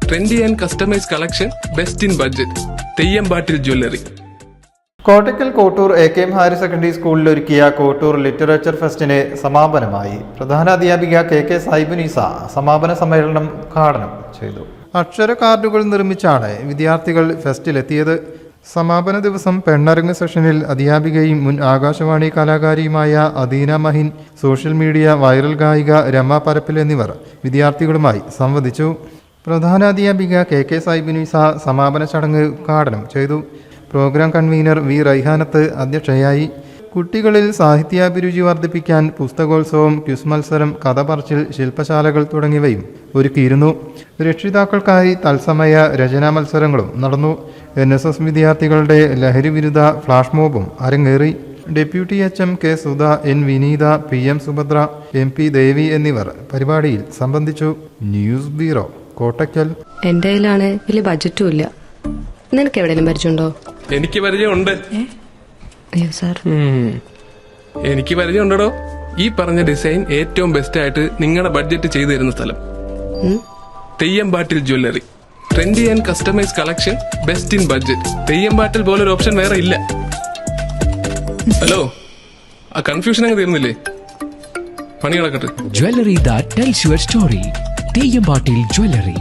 Trendy and customise collection, best in budget. Theyyampattil jewellery. Kottakkal Kottoor AKM. Higher secondary സ്കൂളിൽ ഒരുക്കിയ Kottoor literature ഫെസ്റ്റിന് സമാപനമായി. പ്രധാനാധ്യാപിക കെ സായിബുനീസ സമാപന സമ്മേളനം ഉദ്ഘാടനം ചെയ്തു. അക്ഷര കാർഡുകൾ നിർമ്മിച്ചാണ് വിദ്യാർത്ഥികൾ ഫെസ്റ്റിലെത്തിയത്. സമാപന ദിവസം പെണ്ണരങ്ങ് സെഷനിൽ അധ്യാപികയും മുൻ ആകാശവാണി കലാകാരിയുമായ Adeena Mahin, social media viral ഗായിക രമ പരപ്പിൽ എന്നിവർ വിദ്യാർത്ഥികളുമായി സംവദിച്ചു. പ്രധാനാധ്യാപിക കെ സായിബുനീസ സമാപന ചടങ്ങ് ഉദ്ഘാടനം ചെയ്തു. പ്രോഗ്രാം കൺവീനർ വി റൈഹാനത്ത് അധ്യക്ഷയായി. കുട്ടികളിൽ സാഹിത്യാഭിരുചി വർദ്ധിപ്പിക്കാൻ പുസ്തകോത്സവം, ക്വിസ് മത്സരം, കഥ പറച്ചിൽ, ശില്പശാലകൾ തുടങ്ങിയവയും ഒരുക്കിയിരുന്നു. രക്ഷിതാക്കൾക്കായി തത്സമയ രചനാ മത്സരങ്ങളും നടന്നു. NSS വിദ്യാർത്ഥികളുടെ ലഹരി വിരുദ്ധ ഫ്ലാഷ് മോബും അരങ്ങേറി. Deputy HM K Sudha, N വിനീത, PM സുഭദ്ര, MP ദേവി എന്നിവർ പരിപാടിയിൽ സംബന്ധിച്ചു. News bureau, Kottakkal. എന്റെ കയ്യിലാണ് വലിയ ബഡ്ജറ്റും ഇല്ല. നിനക്ക് എവിടെയെങ്കിലും പരിചയമുണ്ടോ? എനിക്ക് പരിചയമുണ്ട്. അയ്യോ സാർ, എനിക്ക് പരിചയമുണ്ടോ. ഈ പറഞ്ഞ ഡിസൈൻ ഏറ്റവും ബെസ്റ്റ് ആയിട്ട് നിങ്ങളുടെ ബഡ്ജറ്റ് ചെയ്തു തരുന്ന സ്ഥലം Theyyampattil jewellery. Trendy and customise collection, best in budget. Theyyampattil പോലൊരു ഓപ്ഷൻ വേറെ ഇല്ല. ഹലോ, ആ കൺഫ്യൂഷൻ അങ്ങ് തീർന്നില്ലേ? പണി കിടക്കട്ടെ. Jewelry that tells your story. തെയ്യമ്പാട്ടിൽ jewellery.